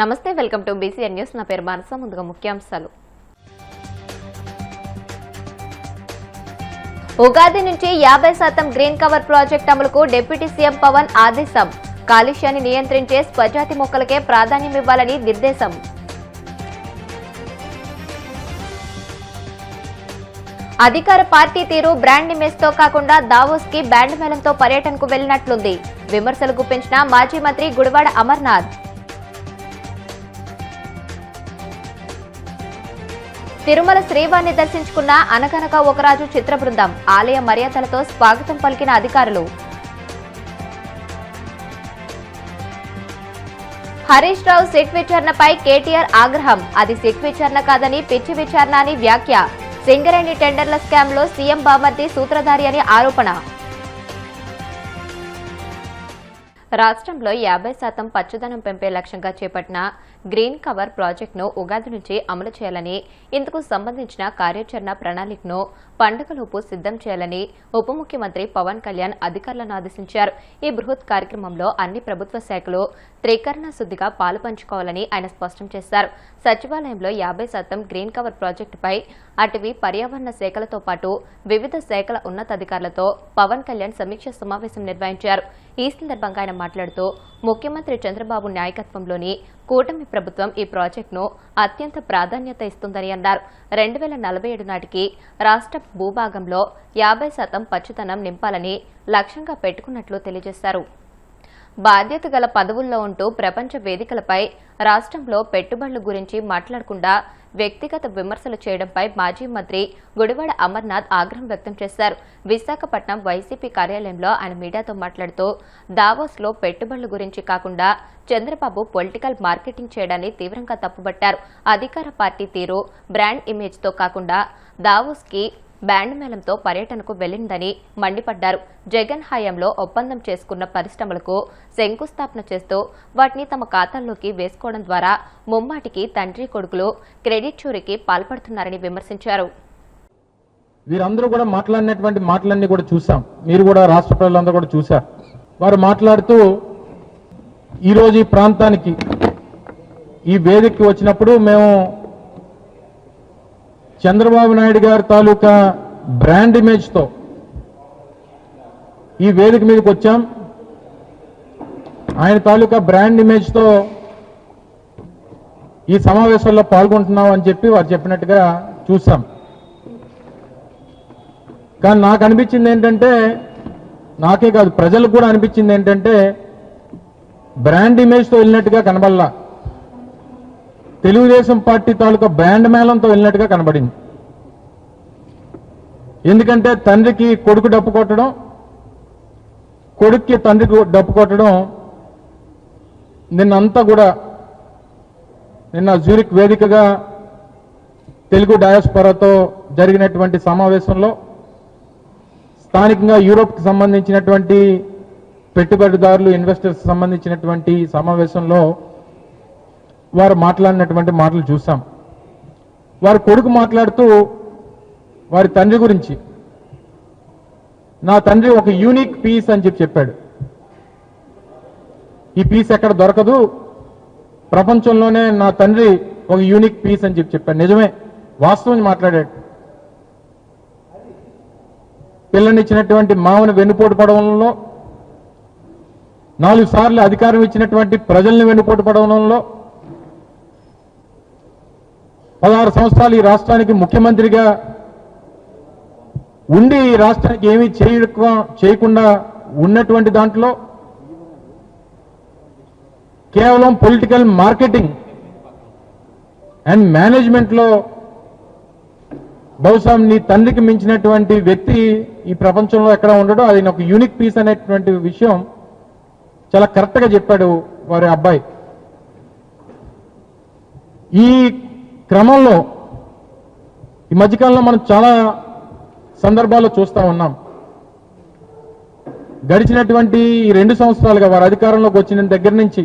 నమస్తే, welcome to BCN news. నా పేరు మానస. ముందుగా ముఖ్యాంశాలు. ఉగాది నుంచి 50% గ్రీన్ కవర్ ప్రాజెక్ట్ అమలుకు డిప్యూటీ సీఎం పవన్ ఆదేశం. కాలుష్యాన్ని నియంత్రించే స్వజాతి మొక్కలకే ప్రాధాన్యం ఇవ్వాలని నిర్దేశం. అధికార పార్టీ తీరు బ్రాండ్ ఇమేజ్ తో కాకుండా దావోస్ కి బ్యాండ్ మేళంతో పర్యటనకు వెళ్లినట్లుంది. విమర్శలు గుప్పించిన మాజీ మంత్రి గుడివాడ అమర్నాథ్. తిరుమల శ్రీవారిని దర్శించుకున్న అనగనగా ఒక రాజు చిత్ర బృందం. ఆలయ మర్యాదలతో స్వాగతం పలికిన అధికారులు. హరీష్ రావు సిట్ విచారణపై కేటీఆర్ ఆగ్రహం. అది సిట్ విచారణ కాదని పిచ్చి విచారణ అని వ్యాఖ్య. సింగరేణి టెండర్ల స్కామ్ లో సీఎం బామర్ది సూత్రధారి అని ఆరోపణ. రాష్ట్రంలో 50% పచ్చదనం పెంపే లక్ష్యంగా చేపట్టిన గ్రీన్ కవర్ ప్రాజెక్టును ఉగాది నుంచి అమలు చేయాలని, ఇందుకు సంబంధించిన కార్యాచరణ ప్రణాళికను పండుగలోపు సిద్దం చేయాలని ఉప ముఖ్యమంత్రి పవన్ కళ్యాణ్ అధికారులను ఆదేశించారు. ఈ బృహత్ కార్యక్రమంలో అన్ని ప్రభుత్వ శాఖలు త్రికరణ శుద్దిగా పాలుపంచుకోవాలని ఆయన స్పష్టం చేశారు. సచివాలయంలో 50% గ్రీన్ కవర్ ప్రాజెక్టుపై అటవీ పర్యావరణ శాఖలతో పాటు వివిధ శాఖల ఉన్నతాధికారులతో పవన్ కళ్యాణ్ సమీక్ష సమావేశం నిర్వహించారు. ఈ సందర్భంగా ఆయన మాట్లాడుతూ ముఖ్యమంత్రి చంద్రబాబు నాయకత్వంలోని కూటమి ప్రభుత్వం ఈ ప్రాజెక్టును అత్యంత ప్రాధాన్యత ఇస్తుందని అన్నారు. 2047 నాటికి రాష్ట్ర భూభాగంలో 50% పచ్చదనం నింపాలని లక్ష్యంగా పెట్టుకున్నట్లు తెలియజేశారు. బాధ్యత గల పదవుల్లో ఉంటూ ప్రపంచ వేదికలపై రాష్ట్రంలో పెట్టుబడుల గురించి మాట్లాడకుండా వ్యక్తిగత విమర్శలు చేయడంపై మాజీ మంత్రి గుడివాడ అమర్నాథ్ ఆగ్రహం వ్యక్తం చేశారు. విశాఖపట్నం వైసీపీ కార్యాలయంలో ఆయన మీడియాతో మాట్లాడుతూ దావోస్ లో పెట్టుబడుల గురించి కాకుండా చంద్రబాబు పొలిటికల్ మార్కెటింగ్ చేయడాన్ని తీవ్రంగా తప్పుబట్టారు. అధికార పార్టీ తీరు బ్రాండ్ ఇమేజ్ తో కాకుండా దావోస్ కి బ్యాండ్ మేళంతో పర్యటనకు వెళ్లిందని మండిపడ్డారు. జగన్ హయాంలో ఒప్పందం చేసుకున్న పరిశ్రమలకు శంకుస్థాపన చేస్తూ వాటిని తమ ఖాతాల్లోకి వేసుకోవడం ద్వారా ముమ్మాటికి తండ్రి కొడుకులు క్రెడిట్ చోరీకి పాల్పడుతున్నారని విమర్శించారు. వీరందరూ కూడా మాట్లాడినటువంటి మాటలన్నీ కూడా చూసాం. మీరు కూడా రాష్ట్ర ప్రజలందరూ కూడా చూశారు. వారు మాట్లాడుతూ ఈరోజు ఈ ప్రాంతానికి ఈ వేదికకి వచ్చినప్పుడు మేము చంద్రబాబు నాయుడు గారి తాలూకా బ్రాండ్ ఇమేజ్తో ఈ వేదిక మీదకి వచ్చాం. ఆయన తాలూకా బ్రాండ్ ఇమేజ్తో ఈ సమావేశంలో పాల్గొంటున్నాం అని చెప్పి వారు చెప్పినట్టుగా చూసాం. కానీ నాకు అనిపించింది ఏంటంటే, నాకే కాదు ప్రజలకు కూడా అనిపించింది ఏంటంటే, బ్రాండ్ ఇమేజ్తో వెళ్ళినట్టుగా కనబడలా, తెలుగుదేశం పార్టీ తాలూకా బ్రాండ్ మేళంతో వెళ్ళినట్టుగా కనబడింది. ఎందుకంటే తండ్రికి కొడుకు డప్పు కొట్టడం, కొడుక్కి తండ్రికి డప్పు కొట్టడం నిన్నంతా కూడా నిన్న జ్యూరిక్ వేదికగా తెలుగు డయాస్పోరాతో జరిగినటువంటి సమావేశంలో స్థానికంగా యూరోప్కి సంబంధించినటువంటి పెట్టుబడిదారులు ఇన్వెస్టర్స్ సంబంధించినటువంటి సమావేశంలో వారు మాట్లాడినటువంటి మాటలు చూసాం. వారి కొడుకు మాట్లాడుతూ వారి తండ్రి గురించి, నా తండ్రి ఒక యూనిక్ పీస్ అని చెప్పాడు. ఈ పీస్ ఎక్కడ దొరకదు, ప్రపంచంలోనే నా తండ్రి ఒక యూనిక్ పీస్ అని చెప్పాడు. నిజమే, వాస్తవం మాట్లాడాడు. పిల్లనిచ్చినటువంటి మామను వెన్నుపోటు పడడంలో, 4 సార్లు అధికారం ఇచ్చినటువంటి ప్రజల్ని వెన్నుపోటు పడడంలో, 16 సంవత్సరాలు ఈ రాష్ట్రానికి ముఖ్యమంత్రిగా ఉండి ఈ రాష్ట్రానికి ఏమీ చేయకుండా ఉన్నటువంటి దాంట్లో కేవలం పొలిటికల్ మార్కెటింగ్ అండ్ మేనేజ్మెంట్లో బహుశా నీ తండ్రికి మించినటువంటి వ్యక్తి ఈ ప్రపంచంలో ఎక్కడ ఉండడం, అది ఒక యూనిక్ పీస్ అనేటువంటి విషయం చాలా కరెక్ట్గా చెప్పాడు వారి అబ్బాయి. ఈ క్రమంలో ఈ మధ్యకాలంలో మనం చాలా సందర్భాల్లో చూస్తూ ఉన్నాం. గడిచినటువంటి ఈ 2 సంవత్సరాలుగా వారు అధికారంలోకి వచ్చిన దగ్గర నుంచి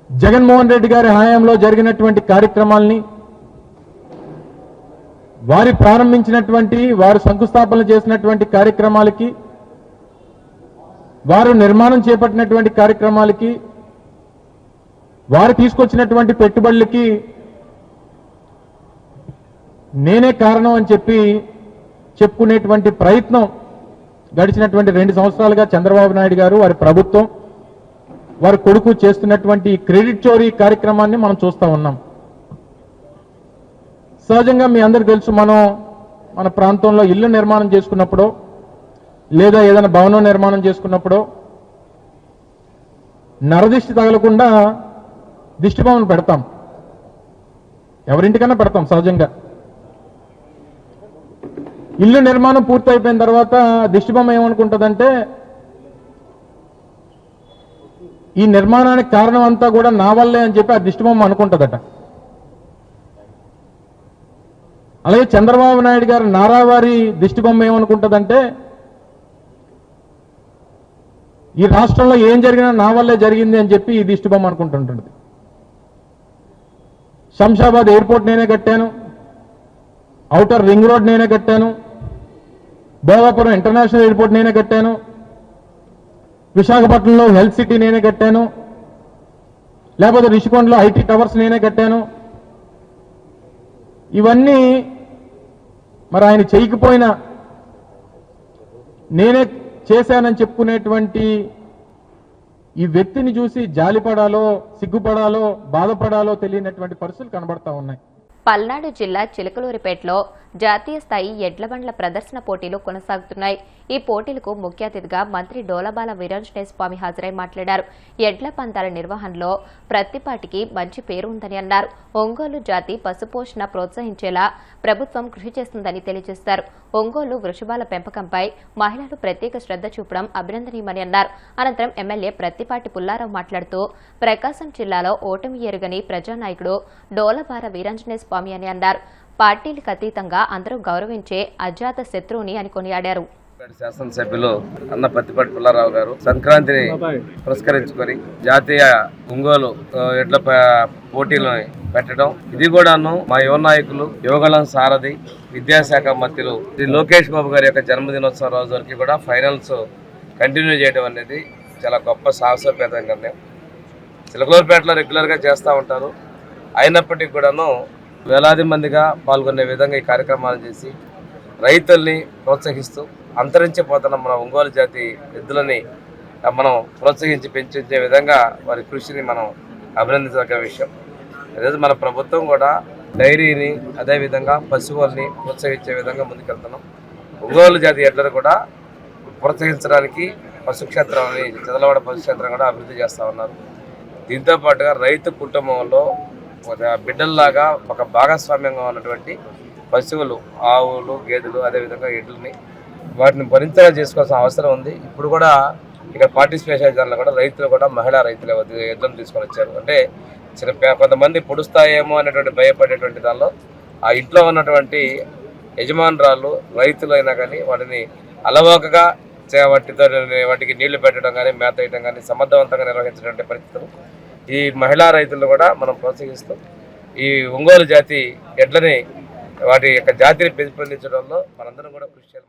జగన్మోహన్ రెడ్డి గారి హయాంలో జరిగినటువంటి కార్యక్రమాల్ని, వారి ప్రారంభించినటువంటి వారు శంకుస్థాపన చేసినటువంటి కార్యక్రమాలకి, వారు నిర్మాణం చేపట్టినటువంటి కార్యక్రమాలకి వారు తీసుకొచ్చినటువంటి పెట్టుబడులకి నేనే కారణం అని చెప్పి చెప్పుకునేటువంటి ప్రయత్నం గడిచినటువంటి 2 సంవత్సరాలుగా చంద్రబాబు నాయుడు గారు, వారి ప్రభుత్వం, వారి కొడుకు చేస్తున్నటువంటి క్రెడిట్ చోరీ కార్యక్రమాన్ని మనం చూస్తూ ఉన్నాం. సహజంగా మీ అందరికీ తెలుసు, మన ప్రాంతంలో ఇల్లు నిర్మాణం చేసుకున్నప్పుడు లేదా ఏదైనా భవనం నిర్మాణం చేసుకున్నప్పుడు నరదిష్టి తగలకుండా దిష్టిబొమ్మను పెడతాం, ఎవరింటికన్నా పెడతాం సహజంగా. ఇల్లు నిర్మాణం పూర్తయిపోయిన తర్వాత దిష్టిబొమ్మ ఏమనుకుంటుందంటే ఈ నిర్మాణానికి కారణం అంతా కూడా నా వల్లే అని చెప్పి ఆ దిష్టిబొమ్మ అనుకుంటుందట. అలాగే చంద్రబాబు నాయుడు గారు నారావారి దిష్టిబొమ్మ ఏమనుకుంటుందంటే ఈ రాష్ట్రంలో ఏం జరిగినా నా వల్లే జరిగింది అని చెప్పి ఈ దిష్టిబొమ్మ అనుకుంటుంటుంది. శంషాబాద్ ఎయిర్పోర్ట్ నేనే కట్టాను, ఔటర్ రింగ్ రోడ్ నేనే కట్టాను, భోగాపురం ఇంటర్నేషనల్ ఎయిర్పోర్ట్ నేనే కట్టాను, విశాఖపట్నంలో హెల్త్ సిటీ నేనే కట్టాను, లేకపోతే రిషికొండలో ఐటీ టవర్స్ నేనే కట్టాను. ఇవన్నీ మరి ఆయన చేయకపోయినా నేనే చేశానని చెప్పుకునేటువంటి ఈ వ్యక్తిని చూసి జాలిపడాలో, సిగ్గుపడాలో, బాధపడాలో తెలియనటువంటి పరిస్థితులు కనబడతా ఉన్నాయి. పల్నాడు జిల్లా చిలకలూరిపేటలో జాతీయ స్థాయి ఎడ్ల బండ్ల ప్రదర్శన పోటీలు కొనసాగుతున్నాయి. ఈ పోటీలకు ముఖ్య అతిథిగా మంత్రి డోలబాల వీరాంజనేయ స్వామి హాజరై మాట్లాడారు. ఎడ్ల పందాల నిర్వహణలో ప్రతిపాటికి మంచి పేరు ఉందని అన్నారు. ఒంగోలు జాతి పశుపోషణ ప్రోత్సహించేలా ప్రభుత్వం కృషి చేస్తుందని తెలియజేశారు. ఒంగోలు వృషభాల పెంపకంపై మహిళలు ప్రత్యేక శ్రద్ధ చూపడం అభినందనీయమని అన్నారు. అనంతరం ఎమ్మెల్యే ప్రత్తిపాటి పుల్లారావు మాట్లాడుతూ ప్రకాశం జిల్లాలో ఓటమి ఎరుగని ప్రజానాయకుడు డోలబాల వీరాంజనేయ స్వామి అని అన్నారు. పార్టీలకు అతీతంగా అందరూ గౌరవించే అజాత శత్రువుని అని కొనియాడారు. శాసనసభ్యులు అన్న ప్రత్తిపాటి పుల్లారావు గారు సంక్రాంతిని పురస్కరించుకొని జాతీయ ఒంగోలు ఎడ్ల పోటీలను పెట్టడం, ఇది కూడాను మా యువ నాయకులు యువగళం సారథి విద్యాశాఖ మంత్రులు శ్రీ లోకేష్ బాబు గారి యొక్క జన్మదినోత్సవం రోజు వరకు కూడా ఫైనల్స్ కంటిన్యూ చేయడం అనేది చాలా గొప్ప సాహసోపేత నిర్ణయం. చిలకలూరుపేటలో రెగ్యులర్గా చేస్తూ ఉంటారు. అయినప్పటికీ కూడాను వేలాది మందిగా పాల్గొనే విధంగా ఈ కార్యక్రమాలు చేసి రైతుల్ని ప్రోత్సహిస్తూ అంతరించిపోతున్న మన ఒంగోలు జాతి ఎద్దులని మనం ప్రోత్సహించి పెంచే విధంగా వారి కృషిని మనం అభినందించదగ్గ విషయం. అదే మన ప్రభుత్వం కూడా డైరీని అదేవిధంగా పశువుల్ని ప్రోత్సహించే విధంగా ముందుకెళ్తున్నాం. ఒంగోలు జాతి ఎడ్లను కూడా ప్రోత్సహించడానికి పశుక్షేత్రాన్ని చదలవాడ పశుక్షేత్రం కూడా అభివృద్ధి చేస్తూ ఉన్నారు. దీంతో పాటుగా రైతు కుటుంబంలో బిడ్డల్లాగా ఒక భాగస్వామ్యంగా ఉన్నటువంటి పశువులు, ఆవులు, గేదెలు, అదేవిధంగా ఎడ్లని వాటిని భరించగా చేసుకోవాల్సిన అవసరం ఉంది. ఇప్పుడు కూడా ఇక్కడ పార్టిసిపేషన్ దానిలో కూడా రైతులు కూడా మహిళా రైతులు ఎడ్లను తీసుకొని వచ్చారు. అంటే కొంతమంది పొడుస్తాయేమో అనేటువంటి భయపడేటువంటి దానిలో ఆ ఇంట్లో ఉన్నటువంటి యజమానురాలు రైతులు అయినా కానీ వాటిని అలవాకగా వాటికి నీళ్లు పెట్టడం కానీ మేత వేయడం కానీ సమర్థవంతంగా నిర్వహించినటువంటి పరిస్థితులు ఈ మహిళా రైతులను కూడా మనం ప్రోత్సహిస్తూ ఈ ఒంగోలు జాతి ఎడ్లని వాటి యొక్క జాతిని పెంపొందించడంలో మనందరం కూడా కృషి చేయాలి.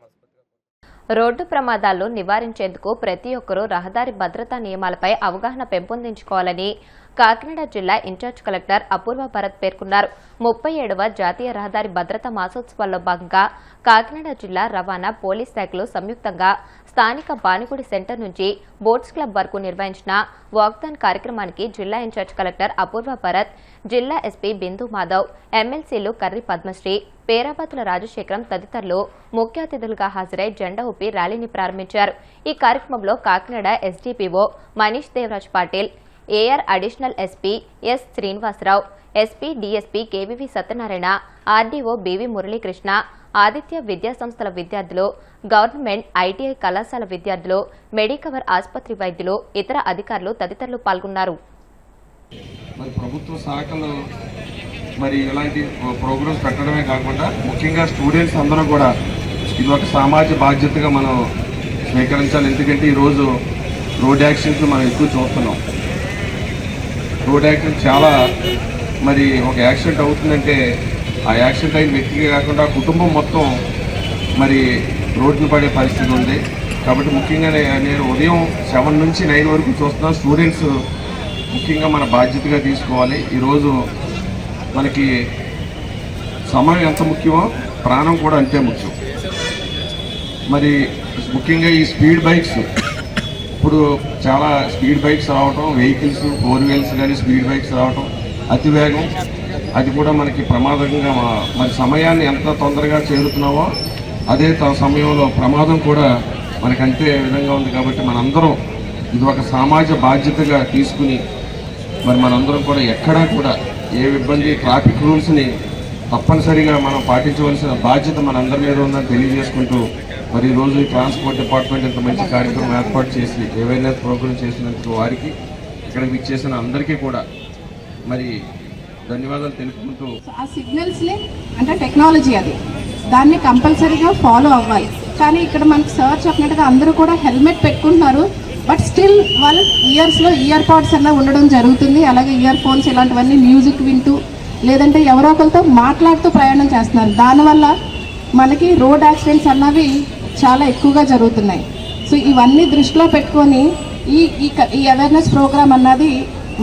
రోడ్డు ప్రమాదాలను నివారించేందుకు ప్రతి ఒక్కరూ రహదారి భద్రతా నియమాలపై అవగాహన పెంపొందించుకోవాలని కాకినాడ జిల్లా ఇన్ఛార్జ్ కలెక్టర్ అపూర్వ భరత్ పేర్కొన్నారు. 37వ జాతీయ రహదారి భద్రతా మాసోత్సవాల్లో భాగంగా కాకినాడ జిల్లా రవాణా పోలీస్ శాఖలు సంయుక్తంగా స్థానిక బానిగుడి సెంటర్ నుంచి బోట్స్ క్లబ్ వరకు నిర్వహించిన వాక్థాన్ కార్యక్రమానికి జిల్లా ఇన్ఛార్జ్ కలెక్టర్ అపూర్వ భరత్, జిల్లా ఎస్పీ బిందు మాధవ్, ఎమ్మెల్సీలు కర్రి పద్మశ్రీ, పేరాబతుల రాజశేఖరం తదితరులు ముఖ్య అతిథులుగా హాజరై జెండా ఊపి ర్యాలీని ప్రారంభించారు. ఈ కార్యక్రమంలో Kakinada SDPO Manish Devaraj Patil, AR additional SP S Srinivasarao, SP DSP KVV Satyanarayana, RDO BV Muralikrishna, Aditya విద్యా సంస్థల విద్యార్థులు, గవర్నమెంట్ ఐటీఐ కళాశాల విద్యార్థులు, మెడికవర్ ఆసుపత్రి వైద్యులు, ఇతర అధికారులు తదితరులు పాల్గొన్నారు. ప్రభుత్వ శాఖలు ఇలాంటి ప్రోగ్రామ్స్ పెట్టడమే కాకుండా ముఖ్యంగా స్టూడెంట్స్ అందరూ కూడా ఇది ఒక సామాజిక బాధ్యతగా మనం స్వీకరించాలి. ఎందుకంటే ఈరోజు రోడ్ యాక్సిడెంట్లు మనం ఎక్కువ చూస్తున్నాం. రోడ్ యాక్సిడెంట్ చాలా ఒక యాక్సిడెంట్ అవుతుందంటే ఆ యాక్సిడెంట్ అయిన వ్యక్తికి కాకుండా కుటుంబం మొత్తం రోడ్డును పడే పరిస్థితి ఉంది. కాబట్టి ముఖ్యంగా నేను ఉదయం 7 నుంచి 9 వరకు చూస్తున్నాను. స్టూడెంట్స్ ముఖ్యంగా మన బాధ్యతగా తీసుకోవాలి. ఈరోజు మనకి సమయం ఎంత ముఖ్యమో ప్రాణం కూడా అంతే ముఖ్యం. మరి ముఖ్యంగా ఈ స్పీడ్ బైక్స్, ఇప్పుడు చాలా స్పీడ్ బైక్స్ రావటం, వెహికల్స్ 4 వీల్స్ కానీ స్పీడ్ బైక్స్ రావటం, అతివేగం, అది కూడా మనకి ప్రమాదంగా మరి సమయాన్ని ఎంత తొందరగా చేరుతున్నామో అదే సమయంలో ప్రమాదం కూడా మనకి అంతే విధంగా ఉంది. కాబట్టి మనందరం ఇది ఒక సామాజిక బాధ్యతగా తీసుకుని మరి మనందరం కూడా ఎక్కడా కూడా ఏ ఇబ్బంది, ట్రాఫిక్ రూల్స్ని తప్పనిసరిగా మనం పాటించవలసిన బాధ్యత మనందరి మీద ఉందని తెలియజేసుకుంటూ మరి ఈరోజు ఈ ట్రాన్స్పోర్ట్ డిపార్ట్మెంట్ ఇంత మంచి కార్యక్రమం ఏర్పాటు చేసి అవేర్నెస్ ప్రోగ్రామ్ చేసినందుకు వారికి, ఇక్కడ విచ్చేసిన అందరికీ కూడా మరి ధన్యవాదాలు తెలుపుకుంటూ, ఆ సిగ్నల్స్ని అంటే టెక్నాలజీ అది, దాన్ని కంపల్సరీగా ఫాలో అవ్వాలి. కానీ ఇక్కడ మనకు సార్ చెప్పినట్టుగా అందరూ కూడా హెల్మెట్ పెట్టుకుంటున్నారు, బట్ స్టిల్ వాళ్ళు ఇయర్స్లో ఇయర్ పాడ్స్ అలా ఉండడం జరుగుతుంది. అలాగే ఇయర్ ఫోన్స్ ఇలాంటివన్నీ మ్యూజిక్ వింటూ లేదంటే ఎవరో ఒకరితో మాట్లాడుతూ ప్రయాణం చేస్తున్నారు. దానివల్ల మనకి రోడ్ యాక్సిడెంట్స్ అన్నవి చాలా ఎక్కువగా జరుగుతున్నాయి. సో ఇవన్నీ దృష్టిలో పెట్టుకొని ఈ అవేర్నెస్ ప్రోగ్రామ్ అన్నది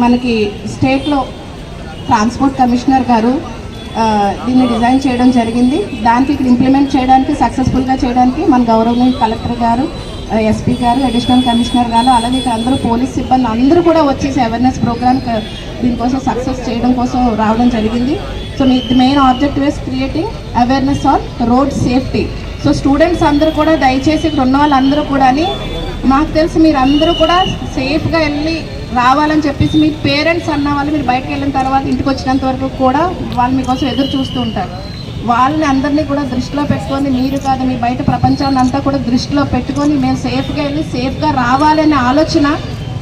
మనకి స్టేట్లో ట్రాన్స్పోర్ట్ కమిషనర్ గారు దీన్ని డిజైన్ చేయడం జరిగింది. దానికి ఇక్కడ ఇంప్లిమెంట్ చేయడానికి, సక్సెస్ఫుల్గా చేయడానికి మన గౌరవనీయ కలెక్టర్ గారు, ఎస్పీ గారు, అడిషనల్ కమిషనర్ గారు, అలాగే ఇక్కడ అందరూ పోలీస్ సిబ్బంది అందరూ కూడా వచ్చేసి అవేర్నెస్ ప్రోగ్రామ్ దీనికోసం సక్సెస్ చేయడం కోసం రావడం జరిగింది. So the main objective is creating awareness on road safety. So students అందరూ కూడా దయచేసి ఇక్కడ ఉన్న వాళ్ళందరూ కూడా, మాకు తెలిసి మీరు అందరూ కూడా సేఫ్గా వెళ్ళి రావాలని చెప్పేసి మీ పేరెంట్స్ అన్న వాళ్ళు మీరు బయటకు వెళ్ళిన తర్వాత ఇంటికి వచ్చినంత వరకు కూడా వాళ్ళు మీకోసం ఎదురు చూస్తూ ఉంటారు. వాళ్ళని అందరినీ కూడా దృష్టిలో పెట్టుకొని, మీరు కాదు మీ బయట ప్రపంచాన్ని అంతా కూడా దృష్టిలో పెట్టుకొని మేము సేఫ్గా వెళ్ళి సేఫ్గా రావాలనే ఆలోచన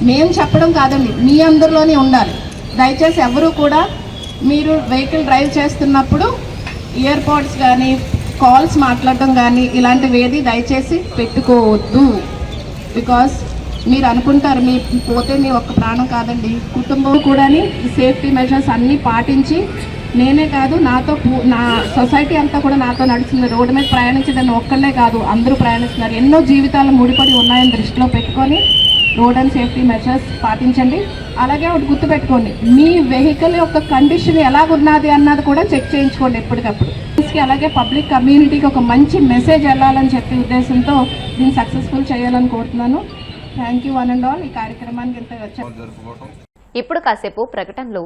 మేము చెప్పడం కాదండి, మీ అందరిలోనే ఉండాలి. దయచేసి ఎవరు కూడా మీరు వెహికల్ డ్రైవ్ చేస్తున్నప్పుడు ఇయర్ పాడ్స్ కానీ కాల్స్ మాట్లాడడం కానీ ఇలాంటివి ఏది దయచేసి పెట్టుకోవద్దు. బికాస్ మీరు అనుకుంటారు మీ పోతే మీ ఒక్క ప్రాణం కాదండి, కుటుంబం కూడా సేఫ్టీ మెజర్స్ అన్నీ పాటించి, నేనే కాదు నా సొసైటీ అంతా కూడా నాతో నడుస్తుంది. రోడ్డు మీద ప్రయాణించదని ఒక్కళ్ళే కాదు, అందరూ ప్రయాణిస్తున్నారు. ఎన్నో జీవితాలు ముడిపడి ఉన్నాయని దృష్టిలో పెట్టుకొని రోడ్ అండ్ సేఫ్టీ మెజర్స్ పాటించండి. అలాగే ఒకటి గుర్తుపెట్టుకోండి, మీ వెహికల్ యొక్క కండిషన్ ఎలాగున్నది అన్నది కూడా చెక్ చేయించుకోండి ఎప్పటికప్పుడు. అలాగే పబ్లిక్ కమ్యూనిటీకి ఒక మంచి మెసేజ్ వెళ్ళాలని చెప్పే ఉద్దేశంతో దీన్ని సక్సెస్ఫుల్ చేయాలని కోరుతున్నాను. Thank you one and all. ఈ కార్యక్రమానికి ఇంత వచ్చారు. ఇప్పుడు కాసేపు ప్రకటనలు.